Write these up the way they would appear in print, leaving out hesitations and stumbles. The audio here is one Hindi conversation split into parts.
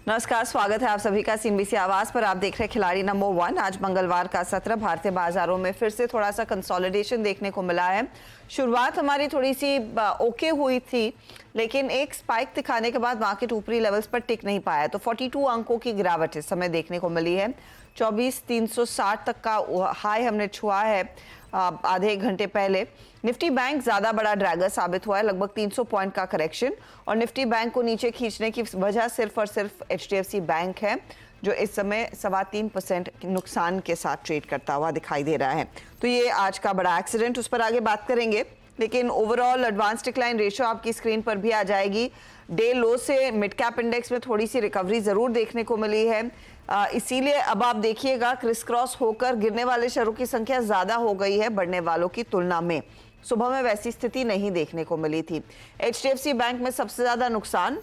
नमस्कार, स्वागत है आप सभी का सीएनबीसी आवाज पर। आप देख रहे हैं खिलाड़ी नंबर 1। आज मंगलवार का सत्र भारतीय बाजारों में फिर से थोड़ा सा कंसोलिडेशन देखने को मिला है। शुरुआत हमारी थोड़ी सी ओके हुई थी, लेकिन एक स्पाइक दिखाने के बाद मार्केट ऊपरी लेवल्स पर टिक नहीं पाया, तो 42 अंकों की गिरावट इस समय देखने को मिली है। 24,360 तक का हाई हमने छुआ है आधे एक घंटे पहले। निफ्टी बैंक ज्यादा बड़ा ड्रैगर साबित हुआ है, लगभग 300 पॉइंट का करेक्शन, और निफ्टी बैंक को नीचे खींचने की वजह सिर्फ और सिर्फ एचडीएफसी बैंक है, जो इस समय 3.25% नुकसान के साथ ट्रेड करता हुआ दिखाई दे रहा है। तो ये आज का बड़ा एक्सीडेंट, उस पर आगे बात करेंगे। लेकिन ओवरऑल एडवांस डिक्लाइन रेशियो आपकी स्क्रीन पर भी आ जाएगी। डे लो से मिड कैप इंडेक्स में थोड़ी सी रिकवरी जरूर देखने को मिली है, इसीलिए अब आप देखिएगा क्रिस क्रॉस होकर गिरने वाले शेयरों की संख्या ज्यादा हो गई है बढ़ने वालों की तुलना में। सुबह में वैसी स्थिति नहीं देखने को मिली थी। एचडीएफसी बैंक में सबसे ज्यादा नुकसान,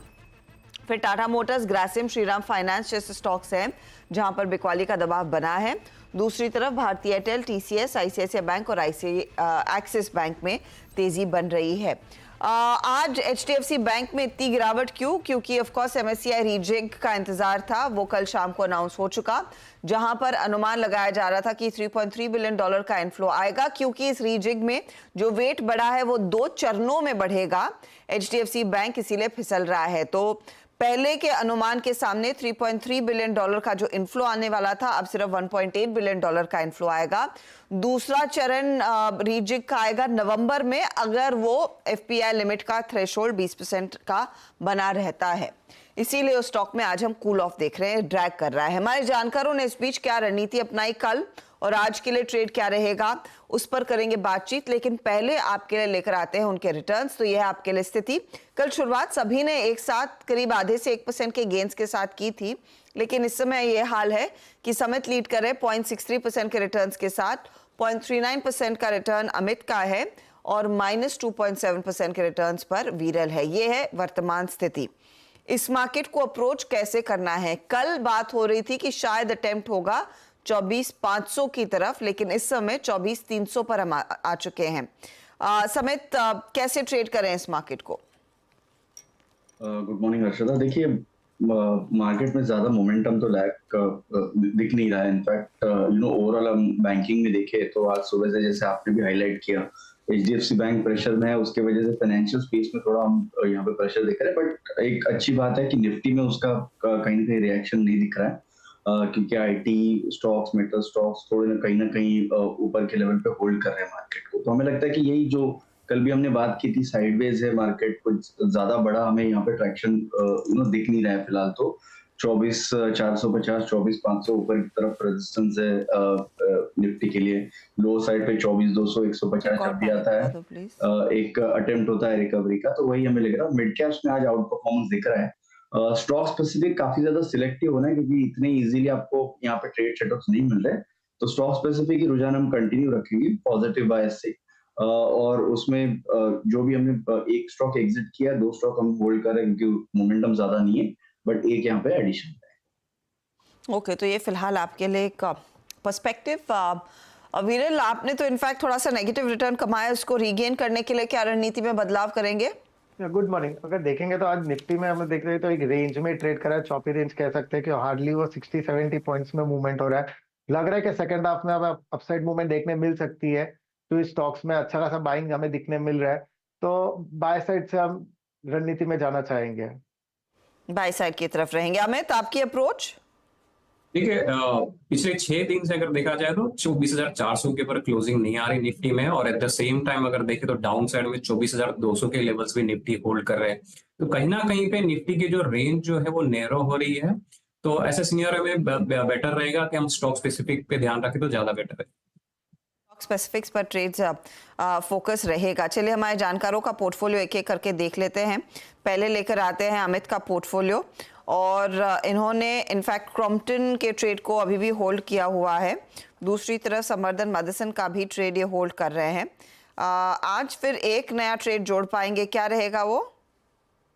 फिर टाटा मोटर्स, ग्रासिम, श्रीराम फाइनेंस जैसे स्टॉक्स हैं जहां पर बिकवाली का दबाव बना है। दूसरी तरफ भारतीय एयरटेल, टीसीएस, आईसीआईसीआई बैंक और एक्सिस बैंक में तेजी बन रही है। आज एचडीएफसी बैंक में इतनी गिरावट क्यों? क्योंकि ऑफ कोर्स एमएससीआई रीजिग का इंतजार था, वो कल शाम को अनाउंस हो चुका, जहां पर अनुमान लगाया जा रहा था कि $3.3 बिलियन का इनफ्लो आएगा, क्योंकि इस रीजिग में जो वेट बढ़ा है वो 2 चरणों में बढ़ेगा। एचडीएफसी बैंक इसीलिए फिसल रहा है। तो पहले के अनुमान के सामने $3.3 बिलियन का जो इनफ्लो आने वाला था, अब सिर्फ $1.8 बिलियन का इनफ्लो आएगा। दूसरा चरण रीजिग का आएगा नवंबर में, अगर वो एफपीआई लिमिट का थ्रेशोल्ड 20% का बना रहता है। इसीलिए उस स्टॉक में आज हम कूल ऑफ देख रहे हैं, ड्रैग कर रहा है। हमारे जानकारों ने इस बीच क्या रणनीति अपनाई कल और आज के लिए ट्रेड क्या रहेगा, उस पर करेंगे बातचीत। लेकिन पहले आपके लिए लेकर आते हैं उनके रिटर्न्स। तो यह है आपके लिए स्थिति। कल शुरुआत सभी ने एक साथ करीब आधे से 1% के गेंस के साथ की थी, लेकिन इस समय यह हाल है कि समित लीड करे 0.63% के रिटर्न्स के साथ। 0.39% का रिटर्न अमित का है और -2.7% के रिटर्न्स पर वीरल है। यह है वर्तमान स्थिति। इस मार्केट को अप्रोच कैसे करना है? कल बात हो रही थी कि शायद अटेम्प्ट होगा 24,500 की तरफ, लेकिन इस समय 24,300 पर हम आ चुके हैं। समित, कैसे ट्रेड करें इस मार्केट को? Good morning Harshada. देखिए, मार्केट में ज्यादा मोमेंटम तो लैक दिख नहीं रहा है। इनफैक्ट ओवरऑल हम बैंकिंग में देखे तो आज सुबह से, जैसे आपने भी हाईलाइट किया, एचडीएफसी बैंक प्रेशर में है, उसके वजह से फाइनेंशियल स्पेस में थोड़ा हम यहाँ पे प्रेशर देख रहे हैं। बट एक अच्छी बात है कि निफ्टी में उसका कहीं ना कहीं रिएक्शन नहीं दिख रहा है, क्योंकि आईटी स्टॉक्स, मेटल स्टॉक्स थोड़े ना कहीं ऊपर के लेवल पे होल्ड कर रहे हैं मार्केट को। तो हमें लगता है कि यही जो कल भी हमने बात की थी, साइडवेज है मार्केट, कुछ ज्यादा बड़ा हमें यहाँ पे ट्रैक्शन दिख नहीं रहा है फिलहाल। तो 24,450, 24,500 ऊपर की तरफ रेजिस्टेंस है निफ्टी के लिए। लो साइड पे 24,200, 150 जब भी आता है एक अटेम्प्ट होता है रिकवरी का, तो वही हमें लग रहा है। मिड कैप्स में आज आउट परफॉर्मेंस दिख रहा है। स्टॉक स्पेसिफिक काफी ज्यादा सिलेक्टिव होना है, क्योंकि इतने इजीली आपको यहाँ पे ट्रेड सेटअप्स नहीं मिल रहे। तो स्टॉक स्पेसिफिक ही रुझान हम कंटिन्यू रखेंगे पॉजिटिव बायस से, और उसमें जो भी हमने एक स्टॉक एग्जिट किया, 2 स्टॉक हम होल्ड कर रहे हैं क्योंकि मोमेंटम ज्यादा नहीं है, बट एक यहाँ पे एडिशन है। ओके, तो ये फिलहाल आपके लिए एक पर्सपेक्टिव। वीरल, आपने तो इनफैक्ट थोड़ा सा नेगेटिव रिटर्न कमाया, उसको रीगेन करने के लिए क्या रणनीति में बदलाव करेंगे? Good morning. अगर देखेंगे तो आज निफ्टी में हमें देख रहे हैं तो एक रेंज में ट्रेड करा है, चॉपी रेंज कह सकते हैं कि हार्डली वो 60-70 पॉइंट्स में मूवमेंट हो रहा है। लग रहा है कि सेकंड हाफ में अब अपसाइड मूवमेंट देखने मिल सकती है, तो इस स्टॉक्स में अच्छा खासा बाइंग हमें दिखने मिल रहा है। तो बाय साइड से हम रणनीति में जाना चाहेंगे, बाय साइड की तरफ रहेंगे। अमित, आपकी अप्रोच? देखिए, पिछले 6 दिन से अगर देखा जाए तो 24,400 के ऊपर क्लोजिंग नहीं आ रही निफ्टी में, और एट द सेम टाइम अगर देखें तो डाउन साइड में 24,200 के लेवल्स भी निफ्टी होल्ड कर रहे हैं। तो कहीं ना कहीं पे निफ्टी की जो रेंज जो है वो नैरो हो रही है। तो ऐसे सिनेरियो में बेटर रहेगा कि हम स्टॉक स्पेसिफिक पे ध्यान रखें तो ज्यादा बेटर है। स्पेसिफिक्स पर ट्रेड्स फोकस रहेगा। चलिए हमारे जानकारों का पोर्टफोलियो एक एक करके देख लेते हैं। पहले लेकर आते हैं अमित का पोर्टफोलियो, और इन्होंने इनफैक्ट क्रॉम्पटन के ट्रेड को अभी भी होल्ड किया हुआ है। दूसरी तरफ समर्दन मदसन का भी ट्रेड ये होल्ड कर रहे हैं। आज फिर एक नया ट्रेड जोड़ पाएंगे, क्या रहेगा वो?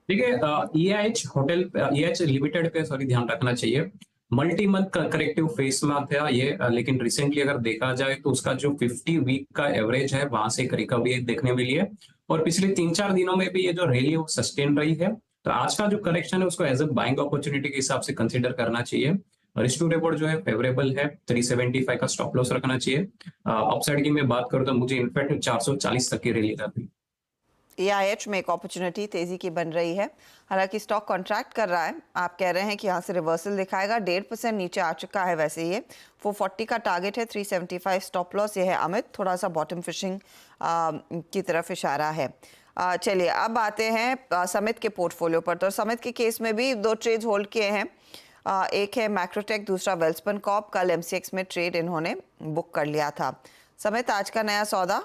देखिए, EIH लिमिटेड पे ध्यान रखना चाहिए। मल्टी मंथ करेक्टिव फेस में था ये, लेकिन रिसेंटली अगर देखा जाए तो उसका जो 50 वीक का एवरेज है वहां से एक रिकवरी देखने मिली है, और पिछले 3-4 दिनों में भी ये जो रैली वो सस्टेन रही है। तो आज का जो करेक्शन है उसको एज अ बाइंग अपॉर्चुनिटी के हिसाब से कंसिडर करना चाहिए। रिस्क टू रिवॉर्ड जो है फेवरेबल है, 375 का स्टॉप लॉस रखना चाहिए। अपसाइड की मैं बात करूं तो मुझे इनफैक्ट 440 तक की रैली करनी। EIH में एक अपॉर्चुनिटी तेजी की बन रही है, हालांकि स्टॉक कॉन्ट्रैक्ट कर रहा है। आप कह रहे हैं कि यहाँ से रिवर्सल दिखाएगा, 1.5% नीचे आ चुका है। वैसे ये 440 का टारगेट है, 375 स्टॉप लॉस। ये है अमित, थोड़ा सा बॉटम फिशिंग की तरफ इशारा है। चलिए अब आते हैं समित के पोर्टफोलियो पर। तो समित के केस में भी 2 ट्रेड होल्ड किए हैं। एक है मैक्रोटेक, दूसरा वेल्सपन कॉर्प। कल MCX में ट्रेड इन्होंने बुक कर लिया था। समित, आज का नया सौदा?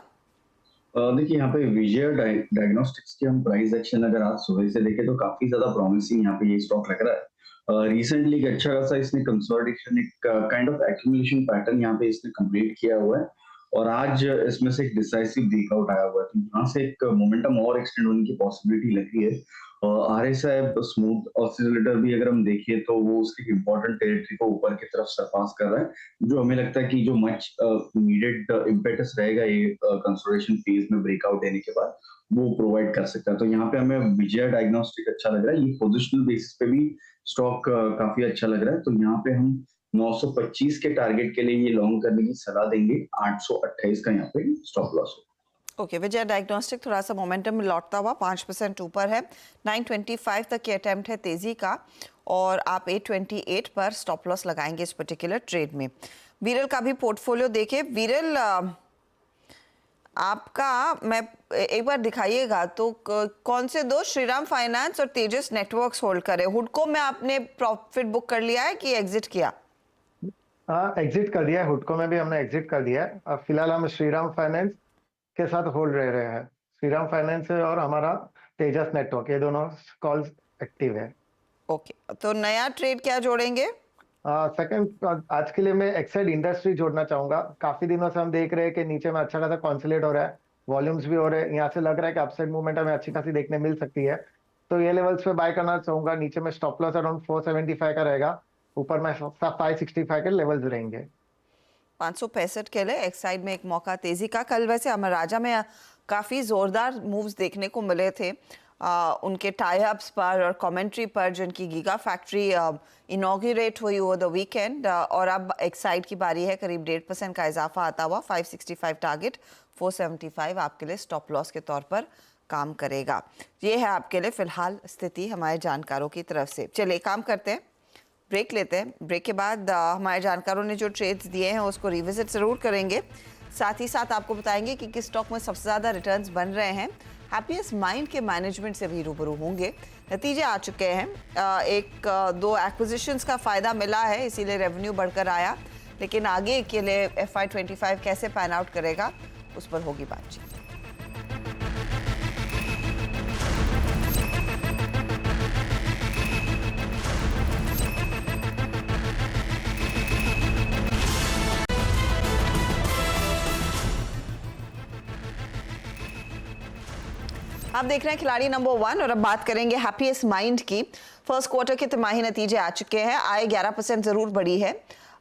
देखिए यहाँ पे विजय डायग्नोस्टिक्स की हम प्राइस एक्शन अगर आज सुबह से देखें तो काफी ज्यादा प्रॉमिसिंग यहाँ पे ये स्टॉक लग रहा है। रिसेंटली एक अच्छा खासा इसने कंसोलिडेशन, एक काइंड ऑफ एक्यूमुलेशन पैटर्न यहाँ पे इसने कंप्लीट किया हुआ है और आज इसमें से एक डिसाइसिव ब्रेकआउट आया हुआ है। तो यहाँ से एक मोमेंटम और एक्सटेंड होने की पॉसिबिलिटी लग रही है। RSI स्मूथ ऑसिलेटर भी अगर हम देखें तो वो उसकी इंपॉर्टेंट टेरिटरी को ऊपर की तरफ सरपास कर रहा है, जो हमें लगता है कि जो मच नीडेड इम्पेटस रहेगा ये कंसोलिडेशन फेज में ब्रेकआउट देने के बाद वो प्रोवाइड कर सकता है। तो यहाँ पे हमें विजय डायग्नोस्टिक अच्छा लग रहा है। ये पोजिशनल बेसिस पे भी स्टॉक काफी अच्छा लग रहा है। तो यहाँ पे हम 925 के टारगेट के लिए ये लॉन्ग करने की सलाह देंगे। 828 का यहाँ पे स्टॉप लॉस हो। ओके, विजय डायग्नोस्टिक थोड़ा सा मोमेंटम में लौटता हुआ 5% ऊपर है। 925 तक की अटेम्प्ट है तेजी का और आप 828 पर स्टॉप लॉस लगाएंगे इस पर्टिकुलर ट्रेड में। वीरल का भी पोर्टफोलियो देखें। वीरल, आपका मैं एक बार दिखाइएगा तो कौन से 2, श्रीराम फाइनेंस और तेजस नेटवर्क्स होल्ड करे? हुडको में आपने प्रॉफिट बुक कर लिया है कि एग्जिट किया? हाँ, एग्जिट कर दिया है। हुडको में भी हमने एग्जिट कर दिया है। अब फिलहाल हम श्रीराम फाइनेंस के साथ होल्ड रह रहे हैं। श्रीराम फाइनेंस और हमारा तेजस नेटवर्क, ये दोनों कॉल्स एक्टिव है। ओके, तो नया ट्रेड क्या जोड़ेंगे? सेकंड, आज के लिए मैं एक्साइड इंडस्ट्री जोड़ना चाहूंगा। काफी दिनों से हम देख रहे हैं कि नीचे में अच्छा खासा कॉन्सोलिडेट हो रहा है, वॉल्यूम्स भी हो रहे हैं। यहाँ से लग रहा है कि अपसाइड मूवमेंट हमें अच्छी खासी देखने मिल सकती है। तो ये लेवल्स पे बाय करना चाहूंगा। नीचे में स्टॉप लॉस अराउंड 475 का रहेगा, ऊपर में 565 के लेवल्स रहेंगे। 565 के लिए एक्साइड में एक मौका तेजी का। कल वैसे अमर राजा में काफ़ी ज़ोरदार मूव्स देखने को मिले थे उनके टाई अप्स पर और कमेंट्री पर, जिनकी गीगा फैक्ट्री इनॉग्रेट हुई ओवर द वीकेंड। और अब एक्साइड की बारी है, करीब 1.5% का इजाफा आता हुआ। 565 टारगेट, 475 आपके लिए स्टॉप लॉस के तौर पर काम करेगा। ये है आपके लिए फिलहाल स्थिति हमारे जानकारों की तरफ से। चलिए काम करते हैं, ब्रेक लेते हैं। ब्रेक के बाद हमारे जानकारों ने जो ट्रेड्स दिए हैं उसको रिविजिट ज़रूर करेंगे। साथ ही साथ आपको बताएंगे कि किस स्टॉक में सबसे ज़्यादा रिटर्न्स बन रहे हैं। हैप्पीएस्ट माइंड के मैनेजमेंट से भी रूबरू होंगे। नतीजे आ चुके हैं, 1-2 एक्विजिशंस का फ़ायदा मिला है, इसीलिए रेवेन्यू बढ़कर आया। लेकिन आगे के लिए FY25 कैसे पैन आउट करेगा उस पर होगी बातचीत। आप देख रहे हैं खिलाड़ी नंबर 1 और अब बात करेंगे हैप्पीएस्ट माइंड की। फर्स्ट क्वार्टर के तिमाही नतीजे आ चुके हैं। आय 11% जरूर बढ़ी है।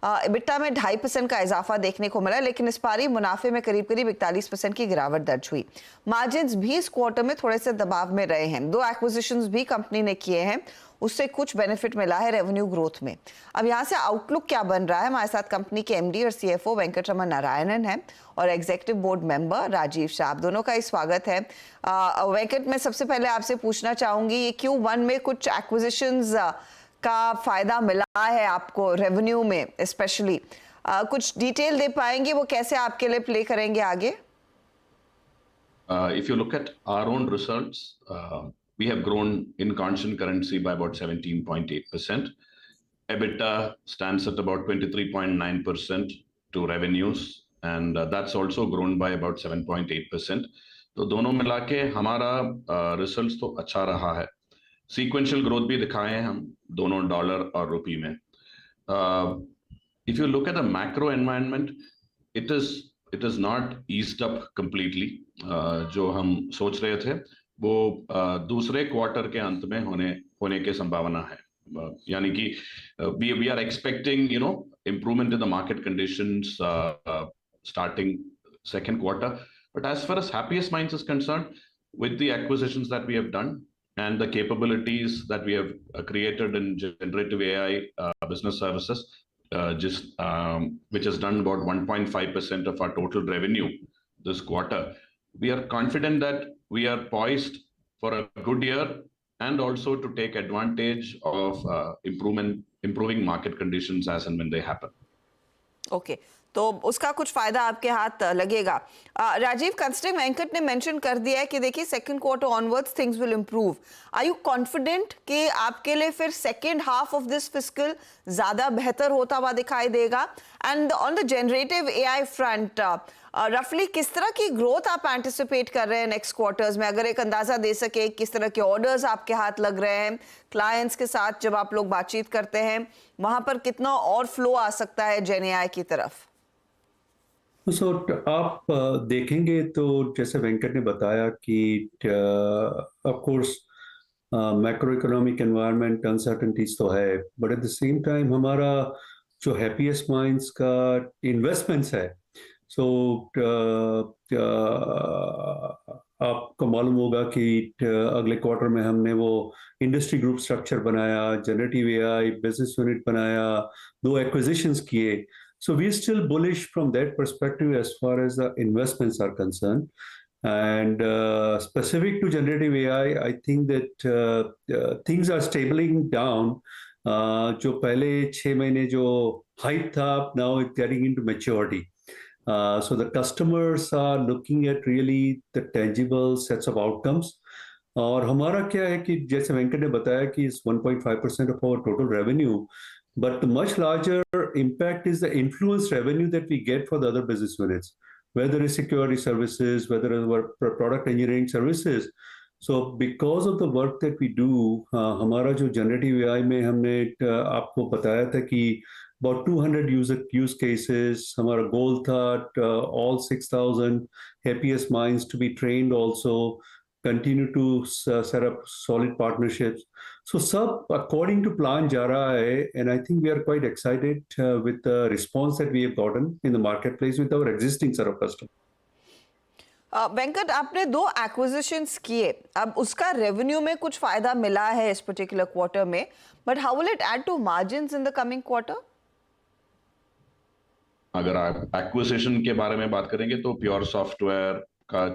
EBITDA में 2.5% का इजाफा देखने को मिला, लेकिन इस पारी मुनाफे में करीब 41% की गिरावट दर्ज हुई। मार्जिन्स भी इस क्वार्टर में थोड़े से दबाव में रहे हैं। 2 एक्विजिशंस भी कंपनी ने किए हैं, उससे कुछ बेनिफिट मिला है रेवेन्यू ग्रोथ में। अब यहाँ से आउटलुक क्या बन रहा है, हमारे साथ कंपनी के MD और CFO वेंकटरमण नारायणन है और executive board member Rajiv Shah. दोनों का ही स्वागत है। वेंकट, मैं सबसे पहले आपसे पूछना चाहूंगी, ये Q1 में कुछ एक्विजिशंस का फायदा मिला है आपको रेवेन्यू में स्पेशली, कुछ डिटेल दे पाएंगे, वो कैसे आपके लिए प्ले करेंगे आगे? If you look at our own results, we have grown in constant currency by about 17.8%. EBITDA stands at about 23.9% to revenues, and that's also grown by about 7.8%. तो दोनों मिला के हमारा रिजल्ट्स तो अच्छा रहा है। सीक्वेंशियल ग्रोथ भी दिखाए हैं हम दोनों डॉलर और रुपी में। If you look at the macro environment, it is not eased up completely. जो हम सोच रहे थे वो दूसरे क्वार्टर के अंत में होने की संभावना है। यानी कि we are expecting improvement in the market conditions starting second quarter. But as far as Happiest Minds is concerned, with the acquisitions that we have done, and the capabilities that we have created in generative AI business services, which has done about 1.5% of our total revenue this quarter. We are confident that we are poised for a good year and also to take advantage of improving market conditions as and when they happen. Okay तो उसका कुछ फायदा आपके हाथ लगेगा। राजीव, कंसिडरिंग वेंकट ने मेंशन कर दिया है कि देखिए second quarter onwards things will improve, are you confident कि आपके लिए फिर second half of this fiscal ज्यादा बेहतर होता हुआ दिखाई देगा? And on the generative AI front रफली किस तरह की ग्रोथ आप एंटिसिपेट कर रहे हैं नेक्स्ट क्वार्टर्स में? अगर एक अंदाजा दे सके किस तरह के ऑर्डर्स आपके हाथ लग रहे हैं, क्लाइंट्स के साथ जब आप लोग बातचीत करते हैं वहां पर कितना और फ्लो आ सकता है जेन एआई की तरफ? सो आप देखेंगे तो जैसे वेंकट ने बताया कि of course macro economic environment uncertainties तो है, but at the same time हमारा जो हैप्पीएस्ट माइंड्स का इन्वेस्टमेंट्स है, सो आपको मालूम होगा कि अगले क्वार्टर में हमने वो इंडस्ट्री ग्रुप स्ट्रक्चर बनाया, जनरेटिव एआई बिजनेस यूनिट बनाया, 2 एक्विजिशंस किए. So we're still bullish from that perspective as far as the investments are concerned. And specific to generative AI, I think that things are stabilizing down. जो पहले 6 महीने जो hype था, now it's getting into maturity. So the customers are looking at really the tangible sets of outcomes. और हमारा क्या है कि जैसे वेंकट ने बताया कि it's 1.5% of our total revenue. But the much larger impact is the influence revenue that we get for the other business units, whether it's security services, whether it's product engineering services. So because of the work that we do, हमारा जो generative AI में हमने आपको बताया था कि about 200 use cases, हमारा goal था all 6,000 happiest minds to be trained also, continue to set up solid partnerships. So सब according to plan जा रहा है, and I think we are quite excited with the response that we have gotten in the marketplace with our existing set of customers. Venkat, आपने 2 एक्विजिशंस किए, अब उसका रेवेन्यू में कुछ फायदा मिला है इस पर्टिकुलर क्वार्टर में, but how will it add to margins in the coming quarter? अगर आप एक्विजिशन के बारे में बात करेंगे तो प्योर सॉफ्टवेयर का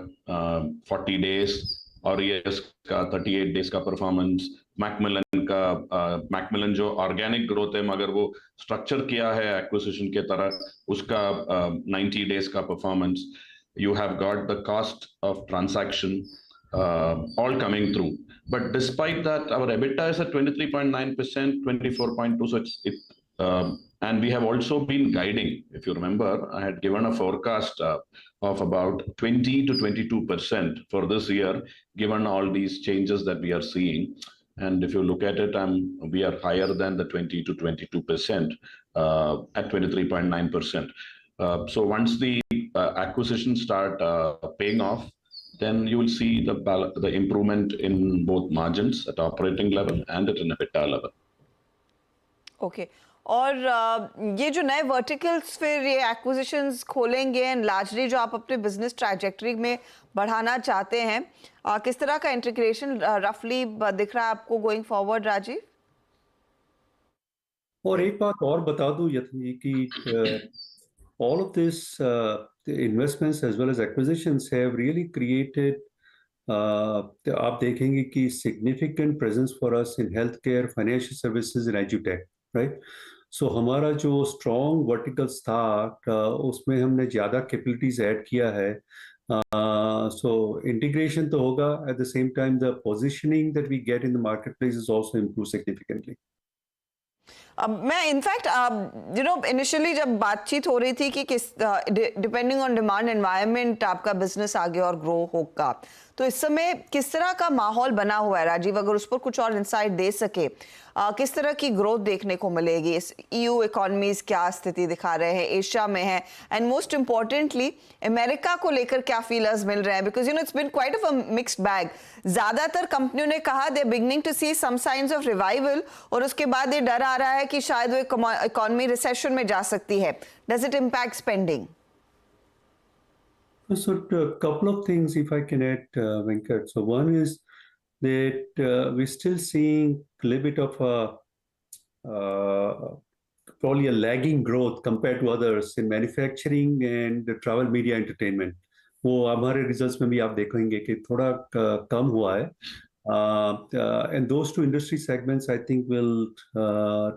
40 डेज और ये का 38 डेज का परफॉर्मेंस, मैकमिलन जो ऑर्गेनिक ग्रोथ है मगर वो स्ट्रक्चर किया है एक्विजिशन के तरह, उसका 90 डेज का performance. You have got the cost of transaction all coming through. But despite that, our EBITDA is at 23.9%, 24.2%. So and we have also been guiding. If you remember, I had given a forecast of about 20 to 22% for this year, given all these changes that we are seeing. And if you look at it, we are higher than the 20 to 22% at 23.9%. So once the acquisitions start paying off, then you will see the improvement in both margins at operating level and at an EBITDA level. Okay. और ये जो नए वर्टिकल्स फिर ये एक्विजिशंस खोलेंगे एंड लार्जली जो आप अपने बिजनेस ट्रैजेक्टरी में बढ़ाना चाहते हैं, किस तरह का इंटीग्रेशन रफली दिख रहा है आपको गोइंग फॉरवर्ड, राजीव? और एक बात और बता दूं यथी कि all of this investments as well as acquisitions have really created आप देखेंगे कि significant presence for us in healthcare, financial services and edutech, right? So हमारा जो strong verticals था उसमें हमने ज़्यादा capabilities add किया है. So integration तो होगा, at the same time the positioning that we get in the marketplace is also improved significantly. मैं इनफैक्ट इनिशियली जब बातचीत हो रही थी कि किस डिपेंडिंग ऑन डिमांड एनवायरनमेंट आपका बिजनेस आगे और ग्रो होगा, तो इस समय किस तरह का माहौल बना हुआ है राजीव, अगर उस पर कुछ और इंसाइट दे सके, किस तरह की ग्रोथ देखने को मिलेगी? ईयू इकोनॉमीज क्या स्थिति दिखा रहे हैं, एशिया में है, एंड मोस्ट इंपॉर्टेंटली अमेरिका को लेकर क्या फीलर्स मिल रहे हैं? Because it's been quite of a mixed bag. ज्यादातर कंपनियों ने कहा they beginning to see some signs of revival, और उसके बाद ये डर आ रहा है कि शायद वो इकोनॉमी रिसेशन में जा सकती है. Does it impact spending? So a couple of things if I can add, Venkat. So one is that we're still seeing a little bit of probably a lagging growth compared to others in manufacturing and the travel media entertainment. वो हमारे रिजल्ट्स में भी आप देखेंगे कि थोड़ा कम हुआ है. And those two industry segments, I think, will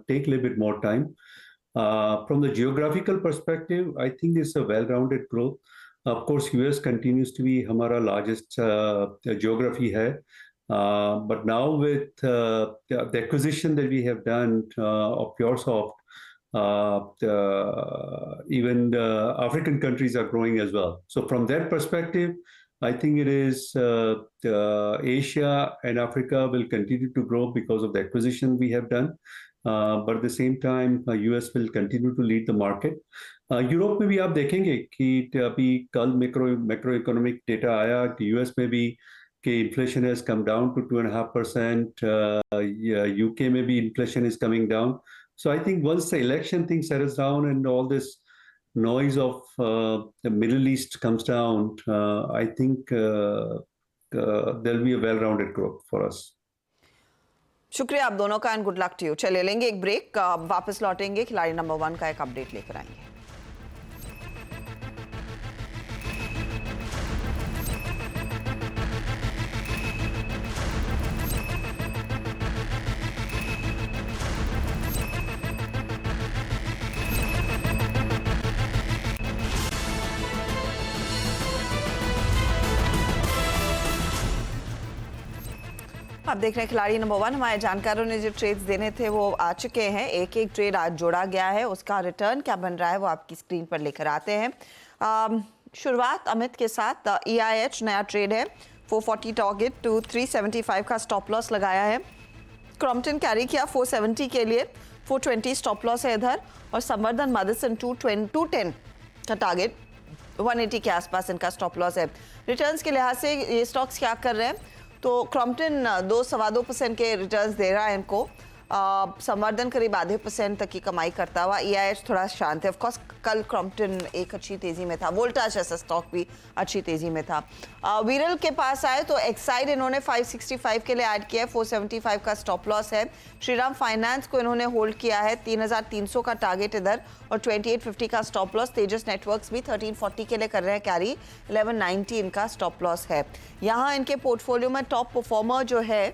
take a little bit more time. From the geographical perspective, I think it's a well-rounded growth. Of course, US continues to be हमारा largest geography है. But now with the acquisition that we have done of PureSoft, even the African countries are growing as well. So from that perspective, I think it is Asia and Africa will continue to grow because of the acquisition we have done. But at the same time, US will continue to lead the market. Europe में भी आप देखेंगे कि अभी कल मैक्रो इकोनॉमिक डेटा आया कि यूएस में भी कि inflation has come down to 2.5%. UK में भी inflation is coming down. So I think once the election thing settles down and all this noise of the Middle East comes down, I think there'll be a well-rounded growth for us. शुक्रिया आप दोनों का and good luck to you. चलिए लेंगे एक ब्रेक, वापस लौटेंगे, खिलाड़ी नंबर 1 का एक अपडेट लेकर आएंगे. आप देख रहे हैं खिलाड़ी नंबर 1. हमारे जानकारों ने जो ट्रेड्स देने थे वो आ चुके हैं. एक एक ट्रेड आज जोड़ा गया है, उसका रिटर्न क्या बन रहा है वो आपकी स्क्रीन पर लेकर आते हैं. शुरुआत अमित के साथ. EIH नया ट्रेड है, 440 टारगेट टू 375 का स्टॉप लॉस लगाया है. क्रॉम्पटन कैरी किया 470 के लिए, 420 स्टॉप लॉस है इधर. और संवर्धन मदरसन 210 का टारगेट, 180 के आसपास इनका स्टॉप लॉस है. रिटर्न्स के लिहाज से ये स्टॉक्स क्या कर रहे हैं, तो क्रॉम्पटन 2.25% के रिटर्न्स दे रहा है इनको. संवर्धन करीब 0.5% तक की कमाई करता हुआ. EIH थोड़ा शांत है. ऑफ कोर्स कल क्रॉम्पटन एक अच्छी तेजी में था. वोल्टास जैसा स्टॉक भी अच्छी तेजी में था. वीरल के पास आए तो एक्साइड इन्होंने 565 के लिए ऐड किया है, 475 का स्टॉप लॉस है. श्रीराम फाइनेंस को इन्होंने होल्ड किया है, 3,300 का टारगेट इधर और 2850 का स्टॉप लॉस. तेजस नेटवर्क्स भी 1340 के लिए कर रहे हैं कैरी, 1190 इनका स्टॉप लॉस है. यहाँ इनके पोर्टफोलियो में टॉप परफॉर्मर जो है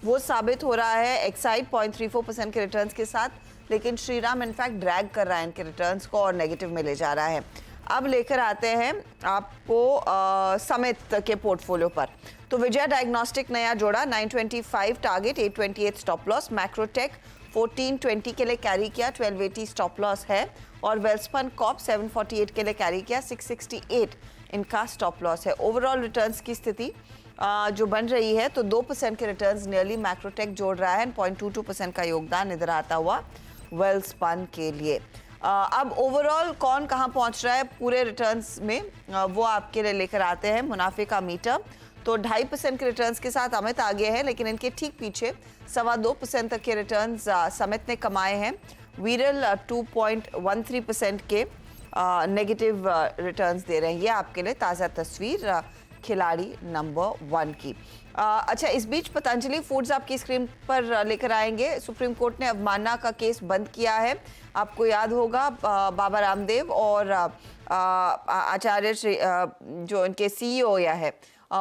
वो साबित हो रहा है एक्साइड 0.34% के रिटर्न्स के साथ, लेकिन श्रीराम इनफैक्ट ड्रैग कर रहा है इनके रिटर्न्स को और नेगेटिव में ले जा रहा है. अब लेकर आते हैं आपको समित के पोर्टफोलियो पर. तो विजय डायग्नोस्टिक नया जोड़ा, 925 टारगेट, 828 स्टॉप लॉस. मैक्रोटेक 1420 के लिए कैरी किया, 1280 स्टॉप लॉस है. और वेल्सपन कॉप 748 के लिए कैरी किया, 668 इनका स्टॉप लॉस है. ओवरऑल रिटर्न्स की स्थिति जो बन रही है तो 2% के रिटर्न्स नियरली मैक्रोटेक जोड़ रहा है. 0.22% का योगदान इधर आता हुआ वेल्सपन के लिए. अब ओवरऑल कौन कहां पहुंच रहा है पूरे रिटर्न्स में वो आपके लिए लेकर आते हैं. मुनाफे का मीटर तो 2.5% के रिटर्न्स के साथ अमित आगे है, लेकिन इनके ठीक पीछे 2.25% तक के रिटर्न्स समित ने कमाए हैं. वीरल 2.13% के नेगेटिव रिटर्न्स दे रहे हैं. ये आपके लिए ताज़ा तस्वीर खिलाड़ी नंबर 1 की. अच्छा, इस बीच पतंजलि फूड्स आपकी स्क्रीन पर लेकर आएंगे. सुप्रीम कोर्ट ने अवमानना का केस बंद किया है. आपको याद होगा बाबा रामदेव और आचार्य जो इनके CEO या है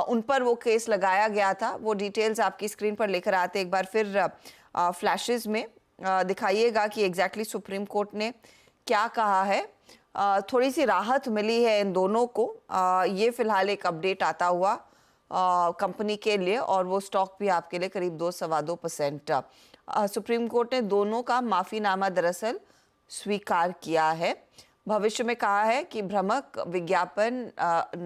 उन पर वो केस लगाया गया था. वो डिटेल्स आपकी स्क्रीन पर लेकर आते एक बार फिर फ्लैशेस में दिखाइएगा कि एग्जैक्टली सुप्रीम कोर्ट ने क्या कहा है. थोड़ी सी राहत मिली है इन दोनों को. ये फिलहाल एक अपडेट आता हुआ कंपनी के लिए और वो स्टॉक भी आपके लिए करीब 2.25%. सुप्रीम कोर्ट ने दोनों का माफीनामा दरअसल स्वीकार किया है. भविष्य में कहा है कि भ्रामक विज्ञापन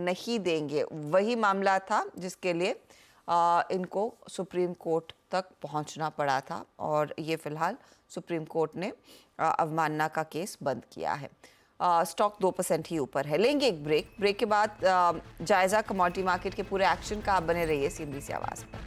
नहीं देंगे. वही मामला था जिसके लिए इनको सुप्रीम कोर्ट तक पहुंचना पड़ा था और ये फिलहाल सुप्रीम कोर्ट ने अवमानना का केस बंद किया है. स्टॉक 2% ही ऊपर है. लेंगे एक ब्रेक के बाद जायजा कमोडिटी मार्केट के पूरे एक्शन का आप बने रहिए CNBC आवाज़ पर.